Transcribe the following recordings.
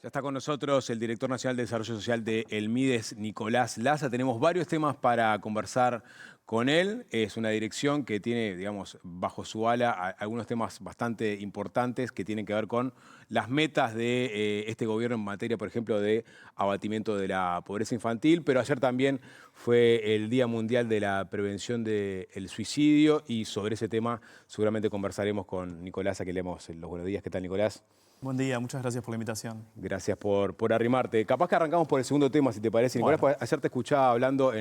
Ya está con nosotros el director nacional de Desarrollo Social de El Mides, Nicolás Laza. Tenemos varios temas para conversar con él. Es una dirección que tiene, digamos, bajo su ala algunos temas bastante importantes que tienen que ver con las metas de este gobierno en materia, por ejemplo, de abatimiento de la pobreza infantil. Pero ayer también fue el Día Mundial de la Prevención del Suicidio y sobre ese tema seguramente conversaremos con Nicolás, a quien le damos los buenos días. ¿Qué tal, Nicolás? Buen día, muchas gracias por la invitación. Gracias por arrimarte. Capaz que arrancamos por el segundo tema, si te parece. Nicolás, Bueno, ayer te escuchaba hablando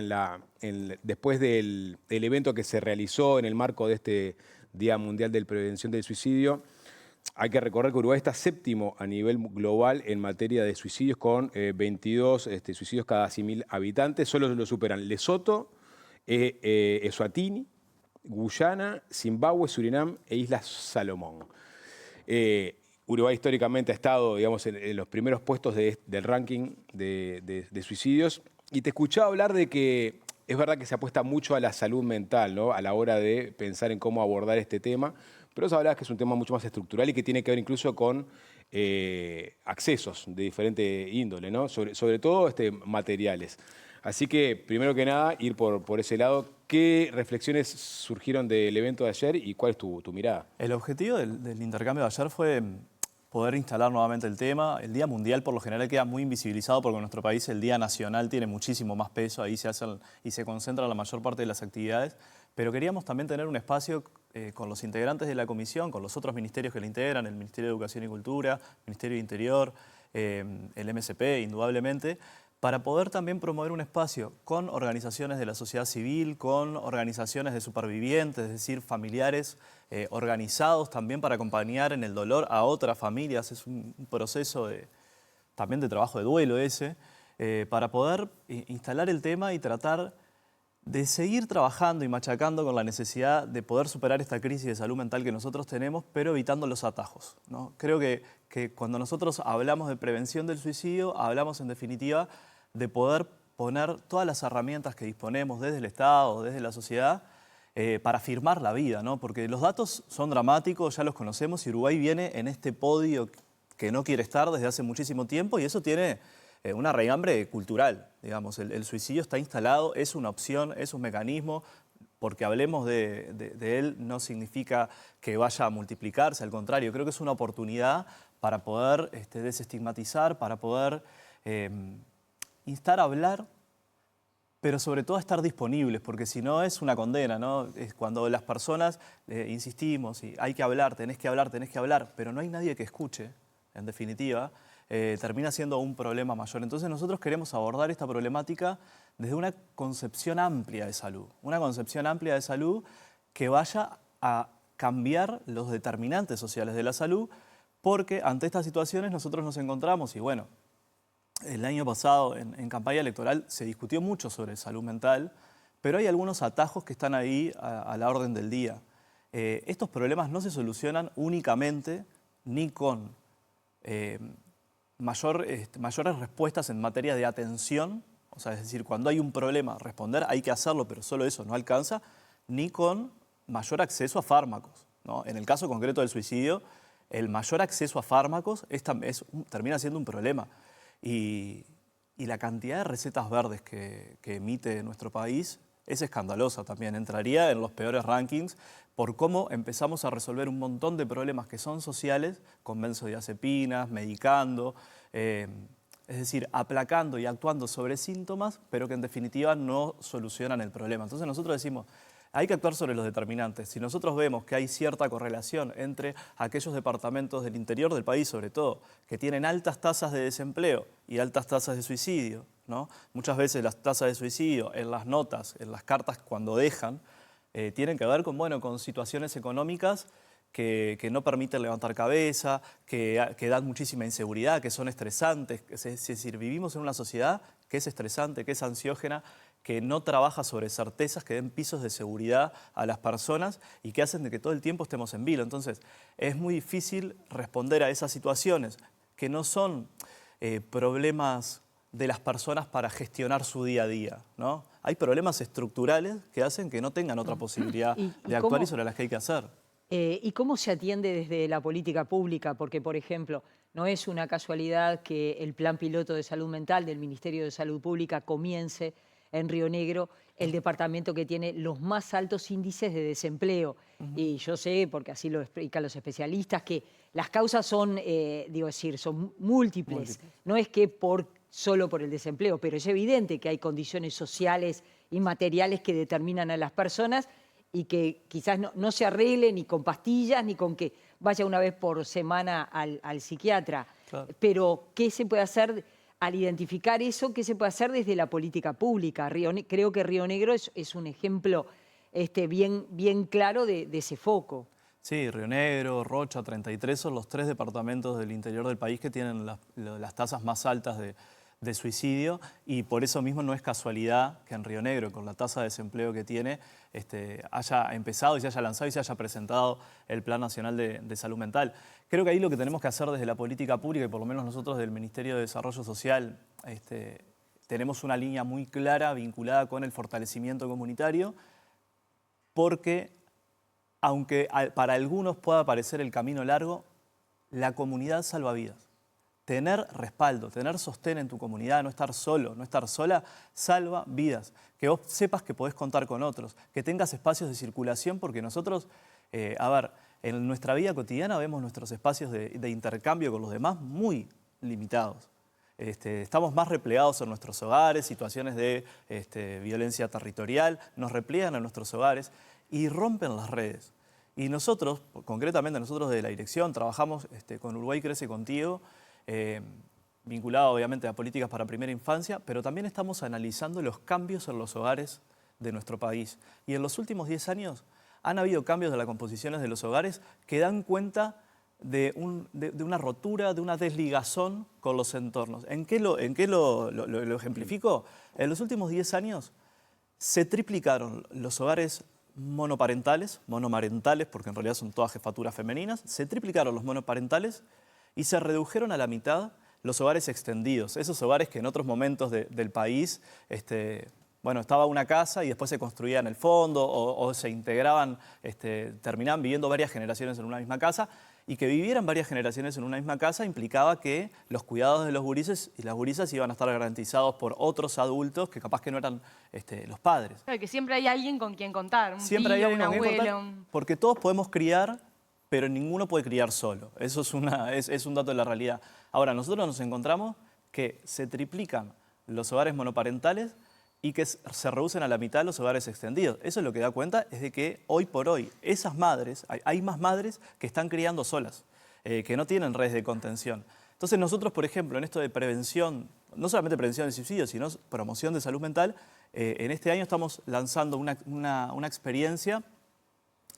después del evento que se realizó en el marco de este Día Mundial de Prevención del Suicidio. Hay que recordar que Uruguay está séptimo a nivel global en materia de suicidios, con 22 suicidios cada 100.000 habitantes. Solo lo superan Lesoto, Eswatini, Guyana, Zimbabue, Surinam e Islas Salomón. Uruguay históricamente ha estado, digamos, en los primeros puestos del ranking de suicidios. Y te escuchaba hablar de que es verdad que se apuesta mucho a la salud mental, ¿no?, a la hora de pensar en cómo abordar este tema. Pero vos hablabas que es un tema mucho más estructural y que tiene que ver incluso con accesos de diferente índole, ¿no? Sobre todo materiales. Así que, primero que nada, ir por ese lado. ¿Qué reflexiones surgieron del evento de ayer y cuál es tu mirada? el objetivo del intercambio de ayer fue poder instalar nuevamente el tema. El Día Mundial por lo general queda muy invisibilizado porque en nuestro país el Día Nacional tiene muchísimo más peso, ahí se hacen y se concentra la mayor parte de las actividades, pero queríamos también tener un espacio con los integrantes de la comisión, con los otros ministerios que la integran, el Ministerio de Educación y Cultura, el Ministerio de Interior, el MSP, indudablemente, para poder también promover un espacio con organizaciones de la sociedad civil, con organizaciones de supervivientes, es decir, familiares organizados también para acompañar en el dolor a otras familias. Es un proceso también de trabajo de duelo ese, para poder instalar el tema y tratar de seguir trabajando y machacando con la necesidad de poder superar esta crisis de salud mental que nosotros tenemos, pero evitando los atajos, ¿no? Creo que cuando nosotros hablamos de prevención del suicidio, hablamos en definitiva de poder poner todas las herramientas que disponemos desde el Estado, desde la sociedad, para afirmar la vida, ¿no? Porque los datos son dramáticos, ya los conocemos, y Uruguay viene en este podio que no quiere estar desde hace muchísimo tiempo, y eso tiene una raigambre cultural, digamos. El suicidio está instalado, es una opción, es un mecanismo. Porque hablemos de él no significa que vaya a multiplicarse, al contrario, creo que es una oportunidad para poder desestigmatizar, para poder instar a hablar, pero sobre todo a estar disponibles, porque si no es una condena, ¿no? Es cuando las personas insistimos y hay que hablar, tenés que hablar, pero no hay nadie que escuche, en definitiva, termina siendo un problema mayor. Entonces nosotros queremos abordar esta problemática desde una concepción amplia de salud, una concepción amplia de salud que vaya a cambiar los determinantes sociales de la salud, porque ante estas situaciones nosotros nos encontramos, y bueno, el año pasado en campaña electoral se discutió mucho sobre salud mental, pero hay algunos atajos que están ahí a la orden del día. Estos problemas no se solucionan únicamente ni con mayores respuestas en materia de atención, o sea, es decir, cuando hay un problema, responder, hay que hacerlo, pero solo eso no alcanza, ni con mayor acceso a fármacos, ¿no? En el caso concreto del suicidio, el mayor acceso a fármacos termina siendo un problema. Y la cantidad de recetas verdes que emite nuestro país es escandalosa también. Entraría en los peores rankings por cómo empezamos a resolver un montón de problemas que son sociales con benzodiazepinas, medicando, es decir, aplacando y actuando sobre síntomas, pero que en definitiva no solucionan el problema. Entonces nosotros decimos, hay que actuar sobre los determinantes. Si nosotros vemos que hay cierta correlación entre aquellos departamentos del interior del país, sobre todo, que tienen altas tasas de desempleo y altas tasas de suicidio, ¿no? Muchas veces las tasas de suicidio en las notas, en las cartas cuando dejan, tienen que ver con situaciones económicas que no permiten levantar cabeza, que dan muchísima inseguridad, que son estresantes. Es decir, vivimos en una sociedad que es estresante, que es ansiógena, que no trabaja sobre certezas, que den pisos de seguridad a las personas y que hacen de que todo el tiempo estemos en vilo. Entonces, es muy difícil responder a esas situaciones que no son problemas de las personas para gestionar su día a día, ¿no? Hay problemas estructurales que hacen que no tengan otra posibilidad de actuar y sobre las que hay que hacer. ¿Y cómo se atiende desde la política pública? Porque, por ejemplo, no es una casualidad que el plan piloto de salud mental del Ministerio de Salud Pública comience en Río Negro, el departamento que tiene los más altos índices de desempleo. Y yo sé, porque así lo explican los especialistas, que las causas son, son múltiples. No es que solo por el desempleo, pero es evidente que hay condiciones sociales y materiales que determinan a las personas y que quizás no se arregle ni con pastillas ni con que vaya una vez por semana al psiquiatra. Claro. Pero, ¿qué se puede hacer al identificar eso? ¿Qué se puede hacer desde la política pública? Creo que Río Negro es un ejemplo bien claro de ese foco. Sí, Río Negro, Rocha, 33 son los 3 departamentos del interior del país que tienen las tasas más altas de suicidio, y por eso mismo no es casualidad que en Río Negro, con la tasa de desempleo que tiene, haya empezado y se haya lanzado y se haya presentado el Plan Nacional de Salud Mental. Creo que ahí lo que tenemos que hacer desde la política pública, y por lo menos nosotros del Ministerio de Desarrollo Social, tenemos una línea muy clara vinculada con el fortalecimiento comunitario, porque aunque para algunos pueda parecer el camino largo, la comunidad salva vidas. Tener respaldo, tener sostén en tu comunidad, no estar solo, no estar sola, salva vidas. Que vos sepas que podés contar con otros, que tengas espacios de circulación, porque nosotros, en nuestra vida cotidiana vemos nuestros espacios de intercambio con los demás muy limitados. Estamos más replegados en nuestros hogares, situaciones de violencia territorial, nos repliegan en nuestros hogares y rompen las redes. Y nosotros, concretamente nosotros de la dirección, trabajamos con Uruguay Crece Contigo, vinculado obviamente a políticas para primera infancia, pero también estamos analizando los cambios en los hogares de nuestro país. Y en los últimos 10 años han habido cambios de las composiciones de los hogares que dan cuenta de una rotura, de una desligazón con los entornos. ¿En qué lo ejemplifico? En los últimos 10 años se triplicaron los hogares monoparentales, porque en realidad son todas jefaturas femeninas, se triplicaron los monoparentales y se redujeron a la mitad los hogares extendidos, esos hogares que en otros momentos del país, estaba una casa y después se construía en el fondo o se integraban, terminaban viviendo varias generaciones en una misma casa, y que vivieran varias generaciones en una misma casa implicaba que los cuidados de los gurises y las gurisas iban a estar garantizados por otros adultos que capaz que no eran los padres. Claro, que siempre hay alguien con quien contar, un Siempre hay tío, alguien un con quien abuelo. contar, porque todos podemos criar, pero ninguno puede criar solo. Eso es un dato de la realidad. Ahora, nosotros nos encontramos que se triplican los hogares monoparentales y que se reducen a la mitad los hogares extendidos. Eso lo que da cuenta es de que hoy por hoy esas madres, hay más madres que están criando solas, que no tienen redes de contención. Entonces nosotros, por ejemplo, en esto de prevención, no solamente prevención de suicidio, sino promoción de salud mental, en este año estamos lanzando una experiencia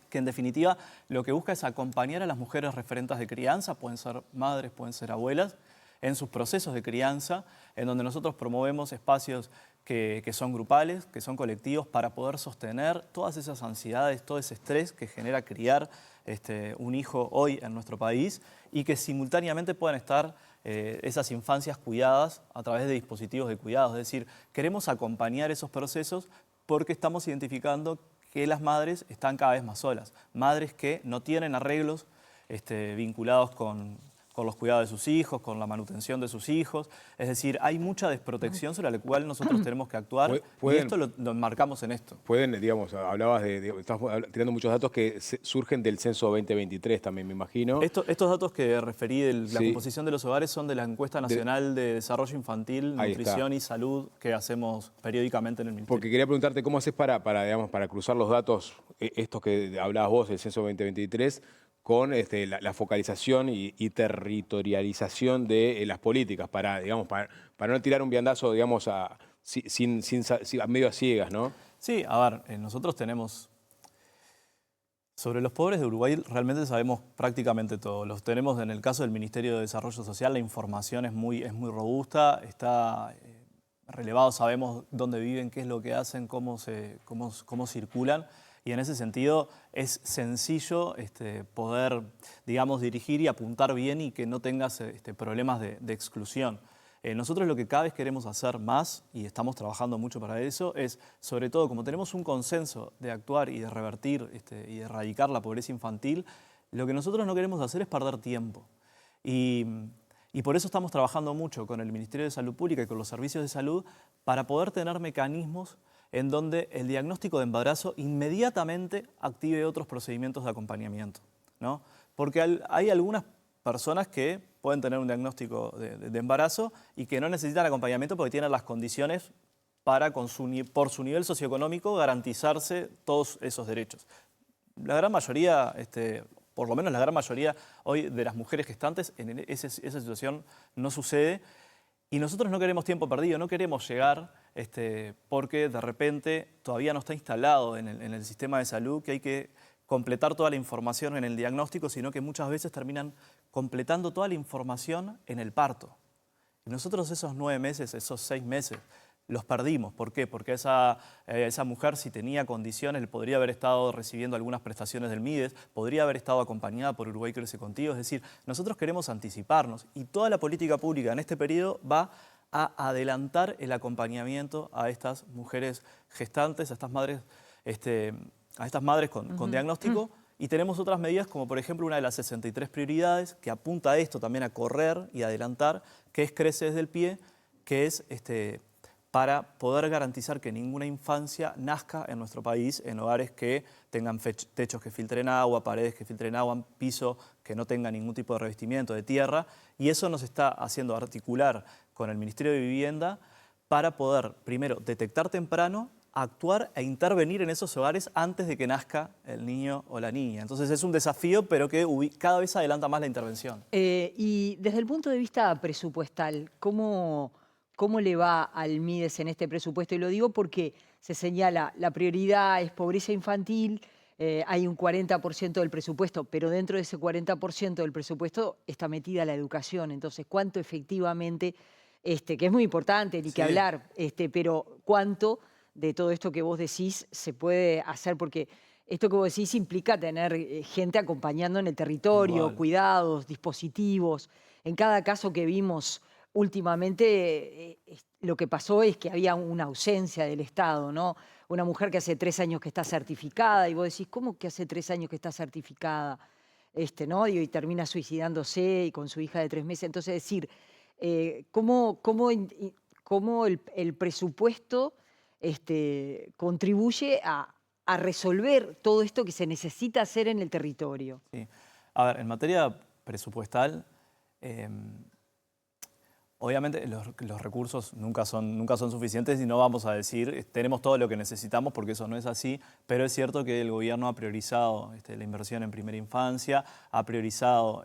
que en definitiva lo que busca es acompañar a las mujeres referentes de crianza, pueden ser madres, pueden ser abuelas, en sus procesos de crianza, en donde nosotros promovemos espacios que son grupales, que son colectivos, para poder sostener todas esas ansiedades, todo ese estrés que genera criar un hijo hoy en nuestro país, y que simultáneamente puedan estar esas infancias cuidadas a través de dispositivos de cuidado. Es decir, queremos acompañar esos procesos porque estamos identificando que las madres están cada vez más solas. Madres que no tienen arreglos vinculados con los cuidados de sus hijos, con la manutención de sus hijos. Es decir, hay mucha desprotección sobre la cual nosotros tenemos que actuar, y esto lo enmarcamos en esto. Pueden, digamos, hablabas estás tirando muchos datos que surgen del censo 2023 también, me imagino. Estos datos que referí de la composición de los hogares son de la Encuesta Nacional de Desarrollo Infantil, Nutrición y Salud que hacemos periódicamente en el Ministerio. Porque quería preguntarte cómo haces para cruzar los datos, estos que hablabas vos, del censo 2023, con la focalización y territorialización de las políticas, para no tirar un viandazo, digamos, a medio a ciegas, ¿no? Sí, a ver, nosotros tenemos... Sobre los pobres de Uruguay realmente sabemos prácticamente todo. Los tenemos en el caso del Ministerio de Desarrollo Social, la información es muy robusta, está relevado, sabemos dónde viven, qué es lo que hacen, cómo circulan. Y en ese sentido es sencillo poder, digamos, dirigir y apuntar bien y que no tengas problemas de exclusión. Nosotros lo que cada vez queremos hacer más, y estamos trabajando mucho para eso, es, sobre todo, como tenemos un consenso de actuar y de revertir y de erradicar la pobreza infantil, lo que nosotros no queremos hacer es perder tiempo. Y por eso estamos trabajando mucho con el Ministerio de Salud Pública y con los servicios de salud para poder tener mecanismos en donde el diagnóstico de embarazo inmediatamente active otros procedimientos de acompañamiento, ¿no? Porque hay algunas personas que pueden tener un diagnóstico de embarazo y que no necesitan acompañamiento porque tienen las condiciones para, por su nivel socioeconómico, garantizarse todos esos derechos. La gran mayoría, por lo menos la gran mayoría hoy de las mujeres gestantes, en esa situación no sucede. Y nosotros no queremos tiempo perdido, no queremos llegar porque de repente todavía no está instalado en el sistema de salud que hay que completar toda la información en el diagnóstico, sino que muchas veces terminan completando toda la información en el parto. Y nosotros esos 9 meses, esos 6 meses, los perdimos. ¿Por qué? Porque esa mujer, si tenía condiciones, podría haber estado recibiendo algunas prestaciones del MIDES, podría haber estado acompañada por Uruguay Crece Contigo. Es decir, nosotros queremos anticiparnos y toda la política pública en este periodo va a adelantar el acompañamiento a estas mujeres gestantes, a estas madres con diagnóstico. Y tenemos otras medidas como, por ejemplo, una de las 63 prioridades que apunta a esto también, a correr y adelantar, que es Crece desde el Pie, que es para poder garantizar que ninguna infancia nazca en nuestro país en hogares que tengan techos que filtren agua, paredes que filtren agua, piso que no tenga ningún tipo de revestimiento de tierra. Y eso nos está haciendo articular con el Ministerio de Vivienda para poder, primero, detectar temprano, actuar e intervenir en esos hogares antes de que nazca el niño o la niña. Entonces es un desafío, pero que cada vez adelanta más la intervención. Y desde el punto de vista presupuestal, ¿cómo le va al MIDES en este presupuesto? Y lo digo porque se señala, la prioridad es pobreza infantil, hay un 40% del presupuesto, pero dentro de ese 40% del presupuesto está metida la educación. Entonces, ¿cuánto efectivamente, que es muy importante, ni que hablar, pero cuánto de todo esto que vos decís se puede hacer? Porque esto que vos decís implica tener gente acompañando en el territorio, cuidados, dispositivos. En cada caso que vimos últimamente, lo que pasó es que había una ausencia del Estado, ¿no? Una mujer que hace 3 años que está certificada, y vos decís, ¿cómo que hace 3 años que está certificada? ¿No? Y termina suicidándose y con su hija de 3 meses. Entonces, decir, ¿cómo el presupuesto contribuye a resolver todo esto que se necesita hacer en el territorio? Sí. A ver, en materia presupuestal, obviamente los recursos nunca son suficientes y no vamos a decir tenemos todo lo que necesitamos, porque eso no es así, pero es cierto que el gobierno ha priorizado la inversión en primera infancia, ha priorizado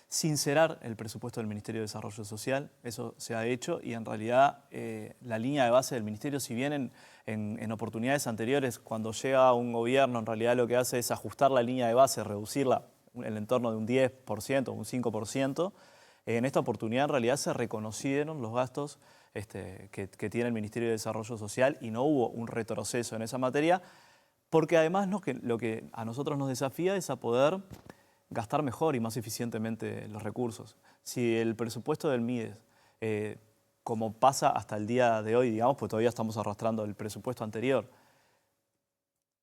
sincerar el presupuesto del Ministerio de Desarrollo Social. Eso se ha hecho y en realidad la línea de base del Ministerio, si bien en oportunidades anteriores, cuando llega un gobierno, en realidad lo que hace es ajustar la línea de base, reducirla en el entorno de un 10%, un 5%, en esta oportunidad en realidad se reconocieron los gastos que tiene el Ministerio de Desarrollo Social y no hubo un retroceso en esa materia, porque además lo que a nosotros nos desafía es a poder gastar mejor y más eficientemente los recursos. Si el presupuesto del MIDES, como pasa hasta el día de hoy, digamos, pues todavía estamos arrastrando el presupuesto anterior,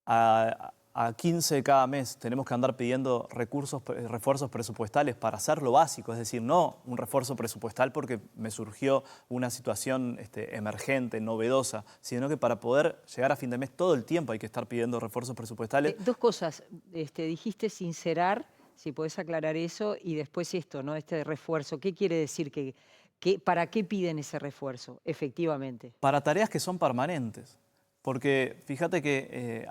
a 15 de cada mes tenemos que andar pidiendo refuerzos presupuestales para hacer lo básico, es decir, no un refuerzo presupuestal porque me surgió una situación emergente, novedosa, sino que para poder llegar a fin de mes todo el tiempo hay que estar pidiendo refuerzos presupuestales. 2 cosas, dijiste sincerar, si podés aclarar eso, y después esto, ¿no? Este refuerzo, ¿qué quiere decir? ¿Para qué piden ese refuerzo, efectivamente? Para tareas que son permanentes. Porque fíjate que,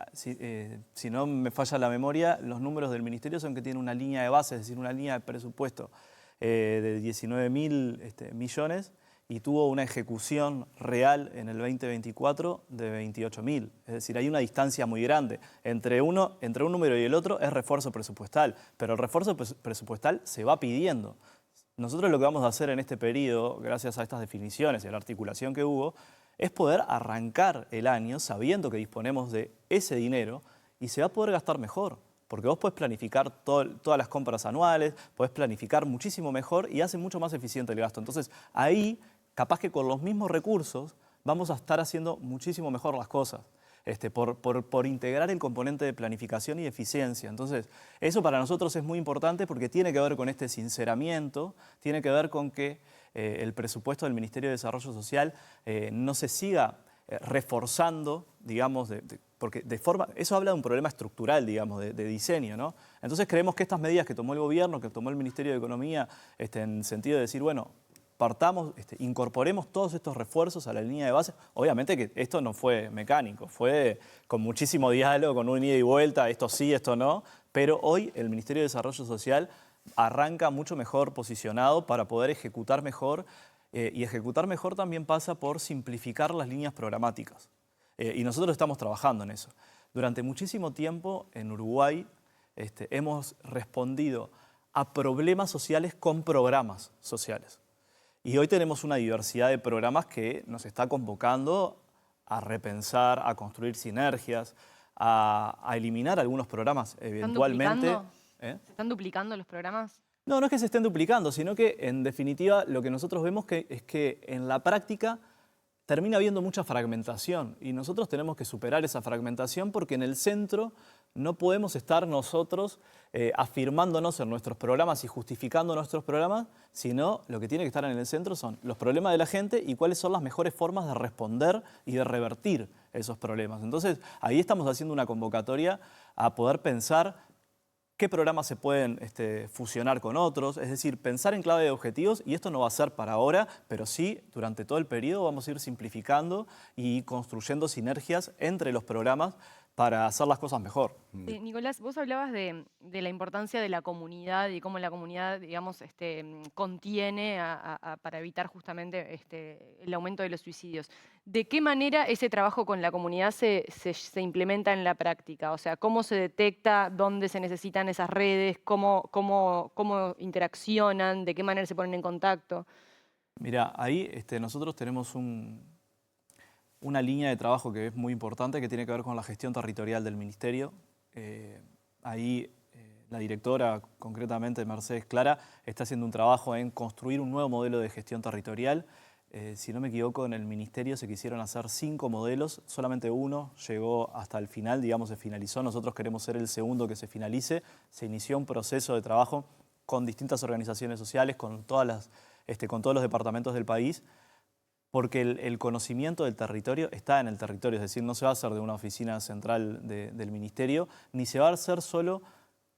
si no me falla la memoria, los números del Ministerio son que tiene una línea de base, es decir, una línea de presupuesto de 19.000 millones y tuvo una ejecución real en el 2024 de 28.000. Es decir, hay una distancia muy grande. Entre un número y el otro es refuerzo presupuestal, pero el refuerzo presupuestal se va pidiendo. Nosotros lo que vamos a hacer en este periodo, gracias a estas definiciones y a la articulación que hubo, es poder arrancar el año sabiendo que disponemos de ese dinero y se va a poder gastar mejor. porque vos podés planificar todas las compras anuales, podés planificar muchísimo mejor y hace mucho más eficiente el gasto. Entonces, ahí, capaz que con los mismos recursos, vamos a estar haciendo muchísimo mejor las cosas. Por integrar el componente de planificación y eficiencia. Entonces, eso para nosotros es muy importante porque tiene que ver con este sinceramiento, tiene que ver con que el presupuesto del Ministerio de Desarrollo Social no se siga reforzando, digamos, porque de forma, eso habla de un problema estructural, digamos, de diseño, ¿no? Entonces creemos que estas medidas que tomó el gobierno, que tomó el Ministerio de Economía, en el sentido de decir, bueno, partamos, incorporemos todos estos refuerzos a la línea de base. Obviamente que esto no fue mecánico, fue con muchísimo diálogo, con un ida y vuelta, esto sí, esto no, pero hoy el Ministerio de Desarrollo Social arranca mucho mejor posicionado para poder ejecutar mejor, y ejecutar mejor también pasa por simplificar las líneas programáticas. Y nosotros estamos trabajando en eso. Durante muchísimo tiempo en Uruguay hemos respondido a problemas sociales con programas sociales. Y hoy tenemos una diversidad de programas que nos está convocando a repensar, a construir sinergias, a eliminar algunos programas eventualmente. ¿Se están duplicando los programas? No, no es que se estén duplicando, sino que en definitiva lo que nosotros vemos es que en la práctica termina habiendo mucha fragmentación y nosotros tenemos que superar esa fragmentación porque en el centro no podemos estar nosotros afirmándonos en nuestros programas y justificando nuestros programas, sino lo que tiene que estar en el centro son los problemas de la gente y cuáles son las mejores formas de responder y de revertir esos problemas. Entonces, ahí estamos haciendo una convocatoria a poder pensar qué programas se pueden fusionar con otros, es decir, pensar en clave de objetivos, y esto no va a ser para ahora, pero sí durante todo el periodo vamos a ir simplificando y construyendo sinergias entre los programas para hacer las cosas mejor. Nicolás, vos hablabas de la importancia de la comunidad y cómo la comunidad, digamos, contiene para evitar justamente el aumento de los suicidios. ¿De qué manera ese trabajo con la comunidad se implementa en la práctica? O sea, ¿cómo se detecta dónde se necesitan esas redes? ¿Cómo interaccionan? ¿De qué manera se ponen en contacto? Mira, ahí nosotros tenemos una línea de trabajo que es muy importante, que tiene que ver con la gestión territorial del Ministerio. Ahí la directora, concretamente Mercedes Clara, está haciendo un trabajo en construir un nuevo modelo de gestión territorial. Si no me equivoco, en el Ministerio se quisieron hacer 5 modelos, solamente uno llegó hasta el final, digamos, se finalizó. Nosotros queremos ser el segundo que se finalice. Se inició un proceso de trabajo con distintas organizaciones sociales, con todos los departamentos del país, porque el conocimiento del territorio está en el territorio, es decir, no se va a hacer de una oficina central del Ministerio, ni se va a hacer solo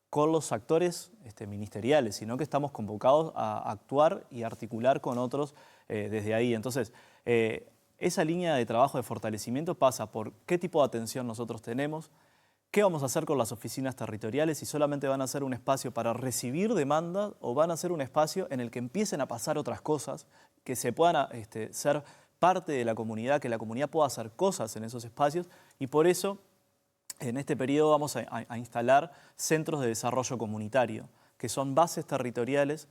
con los actores ministeriales, sino que estamos convocados a actuar y articular con otros desde ahí. Entonces, esa línea de trabajo de fortalecimiento pasa por qué tipo de atención nosotros tenemos, qué vamos a hacer con las oficinas territoriales, si solamente van a ser un espacio para recibir demandas o van a ser un espacio en el que empiecen a pasar otras cosas, que se puedan ser parte de la comunidad, que la comunidad pueda hacer cosas en esos espacios, y por eso en este periodo vamos a instalar centros de desarrollo comunitario, que son bases territoriales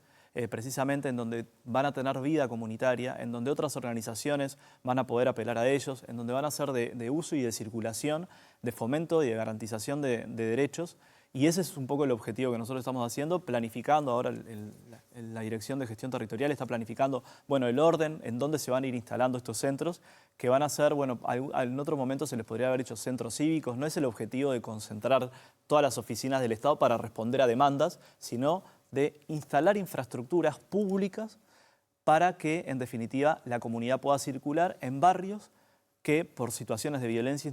precisamente en donde van a tener vida comunitaria, en donde otras organizaciones van a poder apelar a ellos, en donde van a ser de uso y de circulación, de fomento y de garantización de derechos. Y ese es un poco el objetivo que nosotros estamos haciendo, planificando ahora la Dirección de Gestión Territorial, está planificando el orden en dónde se van a ir instalando estos centros, que van a ser, en otro momento se les podría haber hecho centros cívicos. No es el objetivo de concentrar todas las oficinas del Estado para responder a demandas, sino de instalar infraestructuras públicas para que, en definitiva, la comunidad pueda circular en barrios que por situaciones de violencia,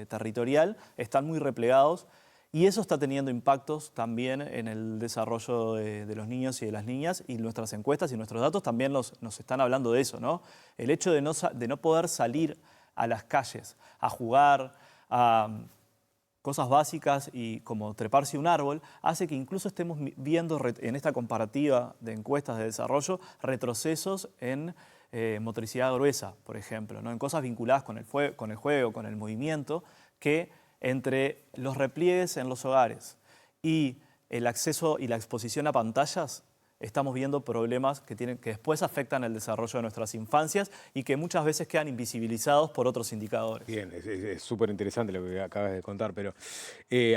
territorial están muy replegados, y eso está teniendo impactos también en el desarrollo de los niños y de las niñas, y nuestras encuestas y nuestros datos también nos están hablando de eso, ¿no? El hecho de no poder salir a las calles a jugar, a cosas básicas y como treparse un árbol, hace que incluso estemos viendo en esta comparativa de encuestas de desarrollo retrocesos en motricidad gruesa, por ejemplo, ¿no? En cosas vinculadas con el juego, con el movimiento, que entre los repliegues en los hogares y el acceso y la exposición a pantallas estamos viendo problemas que después afectan el desarrollo de nuestras infancias y que muchas veces quedan invisibilizados por otros indicadores. Bien, es súper interesante lo que acabas de contar, pero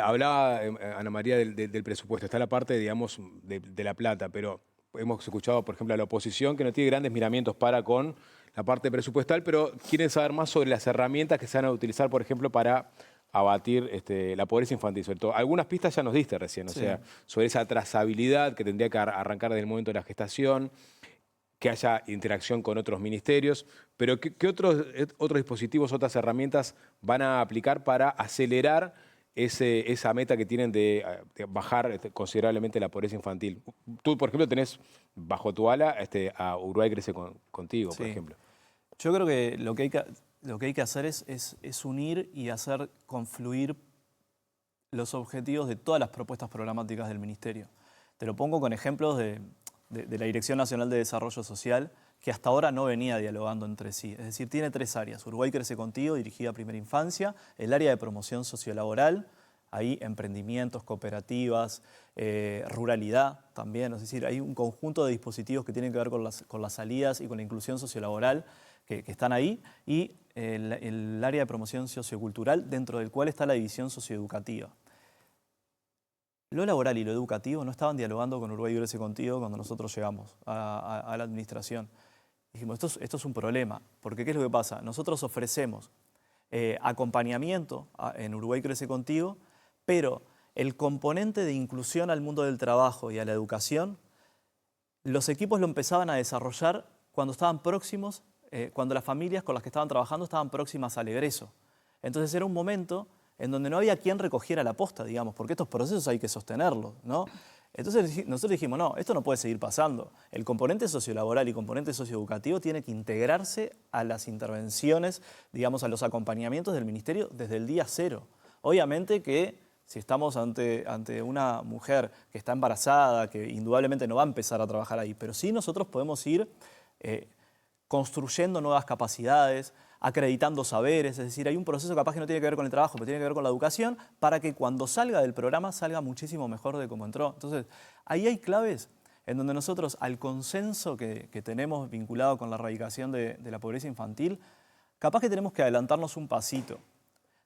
hablaba Ana María del presupuesto. Está la parte, digamos, de la plata, pero hemos escuchado, por ejemplo, a la oposición que no tiene grandes miramientos para con la parte presupuestal, pero quieren saber más sobre las herramientas que se van a utilizar, por ejemplo, para abatir la pobreza infantil, sobre todo. Algunas pistas ya nos diste recién, o sea, sobre esa trazabilidad que tendría que arrancar desde el momento de la gestación, que haya interacción con otros ministerios, pero ¿qué otros dispositivos, otras herramientas van a aplicar para acelerar esa meta que tienen de bajar considerablemente la pobreza infantil? Tú, por ejemplo, tenés bajo tu ala a Uruguay Crece Contigo, por ejemplo. Yo creo que lo que hay que hacer es unir y hacer confluir los objetivos de todas las propuestas programáticas del Ministerio. Te lo pongo con ejemplos de la Dirección Nacional de Desarrollo Social, que hasta ahora no venía dialogando entre sí. Es decir, tiene 3 áreas. Uruguay Crece Contigo, dirigida a primera infancia, el área de promoción sociolaboral, ahí emprendimientos, cooperativas, ruralidad también. Es decir, hay un conjunto de dispositivos que tienen que ver con las salidas y con la inclusión sociolaboral que están ahí, y el área de promoción sociocultural, dentro del cual está la división socioeducativa. Lo laboral y lo educativo no estaban dialogando con Uruguay Crece Contigo cuando nosotros llegamos a la administración. Dijimos, esto es un problema, porque ¿qué es lo que pasa? Nosotros ofrecemos acompañamiento en Uruguay Crece Contigo, pero el componente de inclusión al mundo del trabajo y a la educación, los equipos lo empezaban a desarrollar cuando estaban próximos, cuando las familias con las que estaban trabajando estaban próximas al egreso. Entonces era un momento en donde no había quien recogiera la posta, digamos, porque estos procesos hay que sostenerlos, ¿no? Entonces nosotros dijimos, no, esto no puede seguir pasando. El componente sociolaboral y componente socioeducativo tiene que integrarse a las intervenciones, digamos, a los acompañamientos del Ministerio desde el día 0. Obviamente que si estamos ante una mujer que está embarazada, que indudablemente no va a empezar a trabajar ahí, pero sí nosotros podemos ir construyendo nuevas capacidades, acreditando saberes, es decir, hay un proceso capaz que no tiene que ver con el trabajo, pero tiene que ver con la educación, para que cuando salga del programa salga muchísimo mejor de cómo entró. Entonces, ahí hay claves en donde nosotros, al consenso que tenemos vinculado con la erradicación de la pobreza infantil, capaz que tenemos que adelantarnos un pasito.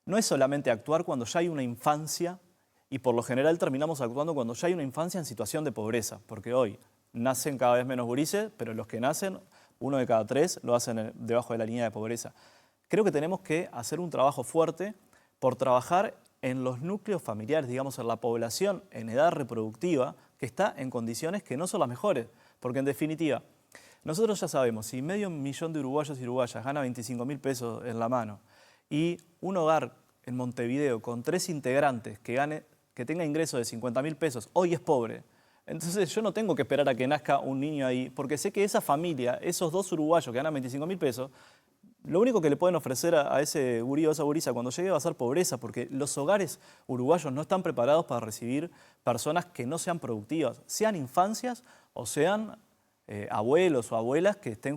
No es solamente actuar cuando ya hay una infancia, y por lo general terminamos actuando cuando ya hay una infancia en situación de pobreza, porque hoy nacen cada vez menos gurises, pero los que nacen, 1 de cada 3 lo hacen debajo de la línea de pobreza. Creo que tenemos que hacer un trabajo fuerte por trabajar en los núcleos familiares, digamos, en la población en edad reproductiva, que está en condiciones que no son las mejores. Porque en definitiva, nosotros ya sabemos, si 500.000 de uruguayos y uruguayas gana 25.000 pesos en la mano y un hogar en Montevideo con 3 integrantes que tenga ingresos de 50.000 pesos, hoy es pobre. Entonces yo no tengo que esperar a que nazca un niño ahí, porque sé que esa familia, esos 2 uruguayos que ganan 25.000 pesos, lo único que le pueden ofrecer a ese gurí o a esa gurisa cuando llegue va a ser pobreza, porque los hogares uruguayos no están preparados para recibir personas que no sean productivas, sean infancias o sean abuelos o abuelas que estén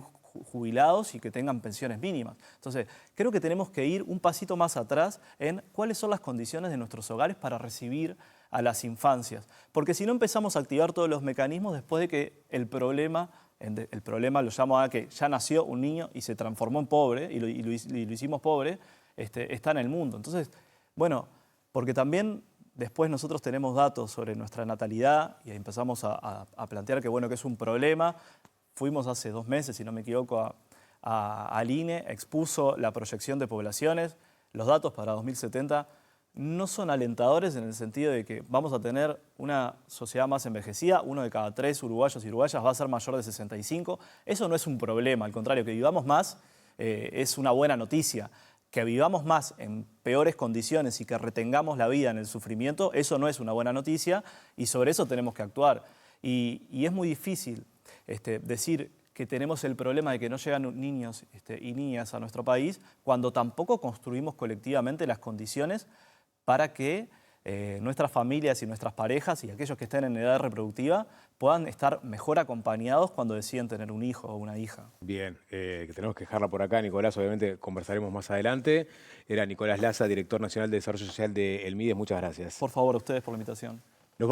jubilados y que tengan pensiones mínimas. Entonces, creo que tenemos que ir un pasito más atrás en cuáles son las condiciones de nuestros hogares para recibir a las infancias. Porque si no empezamos a activar todos los mecanismos después de que el problema lo llamo a que ya nació un niño y se transformó en pobre y lo hicimos pobre, está en el mundo. Entonces, bueno, porque también después nosotros tenemos datos sobre nuestra natalidad y empezamos a plantear que, bueno, que es un problema. Fuimos hace 2 meses, si no me equivoco, al INE, expuso la proyección de poblaciones. Los datos para 2070 no son alentadores en el sentido de que vamos a tener una sociedad más envejecida, 1 de cada 3 uruguayos y uruguayas va a ser mayor de 65. Eso no es un problema, al contrario, que vivamos más es una buena noticia. Que vivamos más en peores condiciones y que retengamos la vida en el sufrimiento, eso no es una buena noticia y sobre eso tenemos que actuar. Y es muy difícil decir que tenemos el problema de que no llegan niños y niñas a nuestro país cuando tampoco construimos colectivamente las condiciones para que nuestras familias y nuestras parejas y aquellos que estén en edad reproductiva puedan estar mejor acompañados cuando deciden tener un hijo o una hija. Bien, que tenemos que dejarla por acá, Nicolás, obviamente conversaremos más adelante. Era Nicolás Laza, director nacional de Desarrollo Social de El Mides, muchas gracias. Por favor, a ustedes por la invitación.